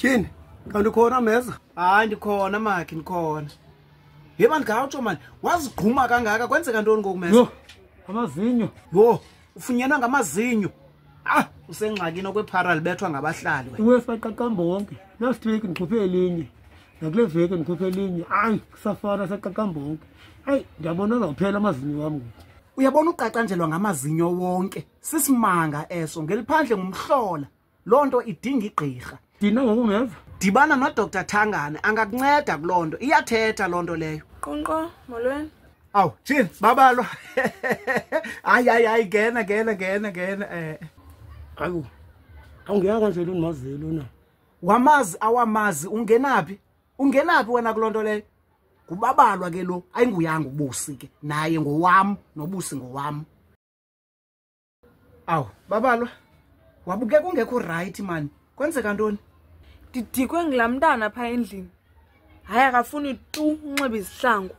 Tyhini, kanti ukhona Meza? Hayi ndikhona makhe ndikhona. Yeba ndingawutsho mani, wazigquma kangaka kwenzeka ntoni ngoku Meza? Yo, amazinyo. Yo, ufunyenwa ngamazinyo. Usengxakini okwephara libethwa ngabahlali wena. Uwe saqaqamba wonke. Last week ndikhuphe elinye. Nakule veki ndikhuphe elinye. Hayi, kusafana saqaqamba wonke. Hayi, ndiyabona uzawuphela amazinyo wami ngoku. Uyabona uqaqanjelwa ngamazinyo wonke. Sisimanga eso, ngeliphandle ngumhlola. Loo nto idinga igqirha. Thina ngoku Meza? Dibana noDr Thangane angakunceda kuloo nto. Iyathetha loo nto leyo. Qonqo, molweni. Awu, Tyhini, babalwa. Hayi, gena. Awu. Awungeka nje lo nimazelo na. Wamazi awamazi ungenaphi? Ungenaphi wena kuloo nto leyo? Kubabalwa ke lo, ayinguyanga ubusi ke. Naye ngowam, nobusi ngowam. Awu, babalwa. Wabuke kungekho right man. Kwenzeka ntoni? Didikwe ngilamntana pha endlini. Hayi akafuni tu unxiba izihlangu.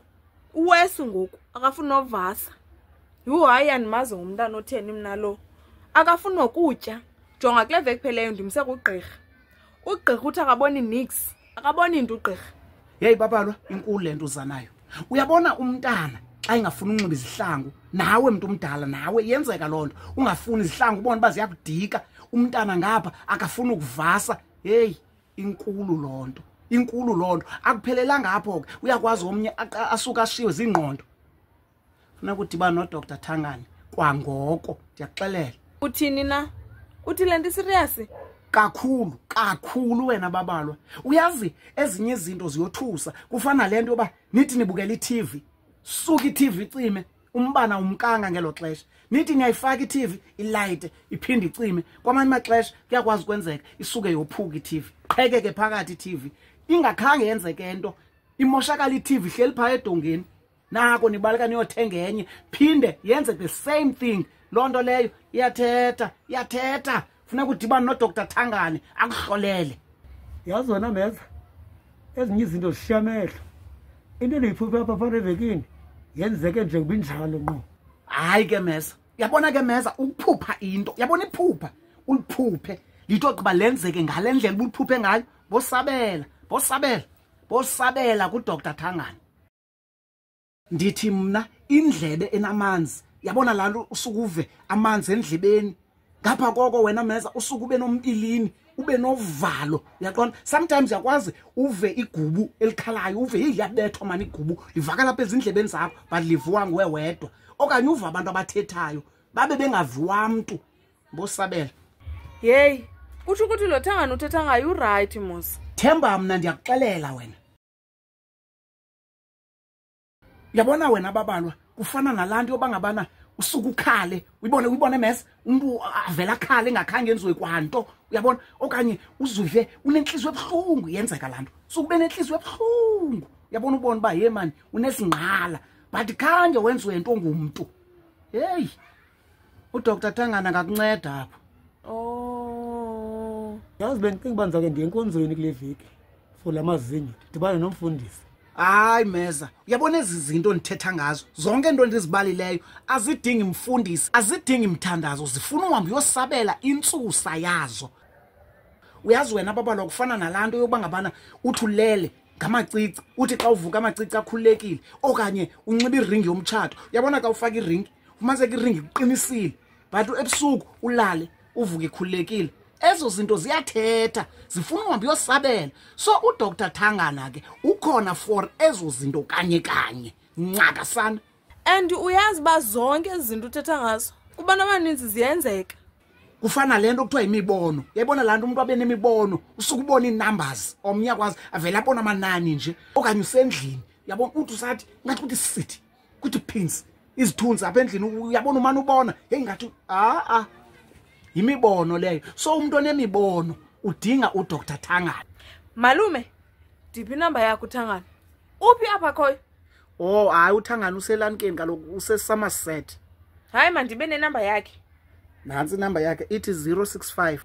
Uwesi ngoku akafuni novasa. Hayi andimazi ngumntana otheni mina lo. Akafuni nokutya. Jonga kule veki pheleyo ndimse kugqirha. Ugqirha uthi akaboni nix. Akaboni into ugqirha. Hey babalwa, inkulu lento uzanayo. Uyabona umntana xa engafuni unxiba izihlangu, nawe mntu omdala nawe yenzeka loo nto. Ungafuni izihlangu ubone bazi yakudika, umntana ngapha akafuni ukuvasa. Hey, inkulu loo nto. Inkulu loo nto. Akuphelelanga apho ke. Uyakwazi omnye asuka ashiwe zingqondo. Funa ukudibana noDr Thangane kwangoko, ndiyakuxelela. Uthini na? Uthi lento serious? Kakhulu wena babalwa. Uyazi ezinye izinto ziyothusa. Kufana lento yoba nithi nibukela iTV, suka iTV icime, umbana umkanga ngelo xesha. Nithi niyayifaka iTV, ilight iphinde icime. Kwamanye amaxesha kuyakwazi kwenzeka isuke yophuka iTV. Qhekeke phakathi iTV. Ingakhange yenzeke into. Imoshakala iTV ihleli pha edongeni. Nako nibaleka niyothenga enye, phinde yenze the same thing. Loo nto leyo iyathetha. Funa ukudibana noDr Thangane akuhlolele. Yazi wena Meza, ezinye izinto zishiya amehlo. Into endiyiphuphe apha phana evekini yenzeke nje kubinjalo no. Hayi ke Meza, yabona ke Meza ukuphupha into. Yabona iphupha, uliphuphe lito gqiba lenzeke ngale ndlela ubuphuphe ngayo. Bosabela kuDr Thangane. Ndithi mna indlebe enamanzi. Yabona lanto usukuve amanzi endlebeni. Ngapha koko wena Meza usuku ube nombilini, ube novalo. Uyaqonda? Sometimes yakwazi uve igubu elikhalayo, uve iyabethwa mani igubu. Livakala lapha ezindlebeni zakho, badlivuwa nguwe wedwa. Okanye uva abantu abathethayo, babe bengaviwa umuntu. Bosabela. Hey, uthi ukuthi lo Thangane uthetha ngayo uright mos. Themba mna ndiyakuxelela wena. Yabona wena babalwa, kufana nalanto yobangabana usuku ukhale, uyibone Meza, umuntu avela khale engakhange enziwe kwanto, uyabona? Okanye uzuve unenhliziyo ebuhlungu yenzeka lanto. Sukube nenhliziyo ebuhlungu. Uyabona ubone ba hey man, unesingqala, but khange wenziwe into ngumuntu. Hey. uDr Thangane akakunceda apha. Oh. Yazi bengicinga banza ke ndiye enkonzweni kule veki for lamazinyo. Dibane nomfundisi. Hayi Meza, uyabona ezi zinto ndithetha ngazo, zonke into endizibalileyo azidingi mfundisi, azidingi mthandazo, zifuna uhambe uyosabela intsusa yazo. Uyazi wena babalwa kufana nalanto yokuba ngabana uthi ulele ngamacici, uthi xa uvuka amacici akhululekile, okanye unxiba iringi yomtshato. Uyabona xa ufaka iringi, ufumaniseka iringi iqinisile, but ebusuku ulale uvuke ikhululekile. Ezo zinto ziyathetha, zifuna uhambe uyosabela. So uDr Thangane ke ukhona for ezo zinto kanye ncaka sana. And uyazi ba zonke izinto uthetha ngazo kubantu abaninzi ziyenzeka. Kufana lento kuthiwa imibono. Yayibona lanto umuntu abe nemibono, usuku ubona inumbers, omnye akwazi avela abona amanani nje, okanye usendlini. Uyabona uthi usathi ngathi kuthi sithi, kuthi pins, izithunzi apha endlini uyabona umane ubona, hey ngathi imibono leyo. So umuntu onemibono udinga uDr Thangane. Malume, diphi number yakho uThangane? Uphi apha khoyo? Oh hayi uThangane uselankeni kaloku useSomerset. Hayi mandibe nenumber yakhe. Nansi inumber yakhe ithi 065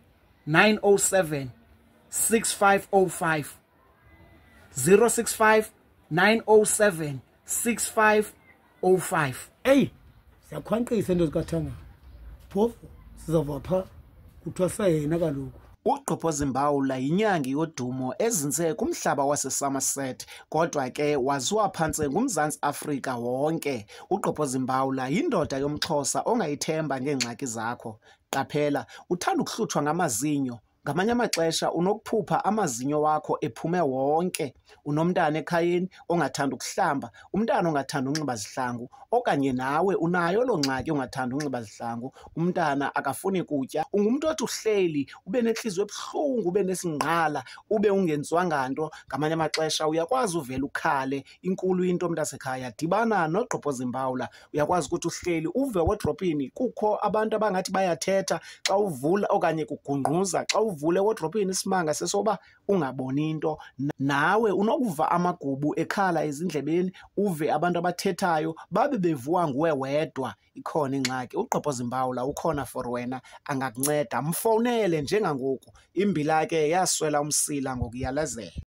907 6505. 065 907 6505. Hey, siyakhwanqisa into zikaThangane. Phofu sizava pha kuthiwa sayena kaloku. uGqobhoza Mbawula yinyangi yodumo ezinze kumhlaba waseSomerset kodwa ke waziwa phantse ngumZantsi Afrika wonke. uGqobhoza Mbawula yindoda yomXhosa ongayithemba ngeengxaki zakho. Qaphela, uthanda ukuhlutshwa ngamazinyo. Ngamanye amaxesha unokuphupha amazinyo wakho ephume wonke. Unomntana ekhayeni ongathanda ukuhlamba, umntana ongathanda unxiba zihlangu, okanye nawe unayo loo ngxaki ongathanda unxiba zihlangu, umntana akafuni kutya. Ungumntu othi uhleli ube nenhliziyo ebuhlungu, ube nesingqala, ube ungenziwanga nto. Ngamanye amaxesha uyakwazi uvela ukhale, inkulu into mntasekhaya. Dibana noGqobhoza Mbawula, uyakwazi ukuthi uhleli uve wodropini kukho abantu abangathi bayathetha xa uvula okanye kugungquza xa uvule wodropini isimanga sesoba ungaboni into. Nawe unokuva amagubu ekhala ezindlebeni, uve abantu abathethayo babe bevuwa nguwe wedwa. Ikhona ingxaki. uGqobhoza Mbawula ukhona for wena, angakunceda. Mfowunele njengangoku. Imbila ke yaswela umsila ngokuyalezela.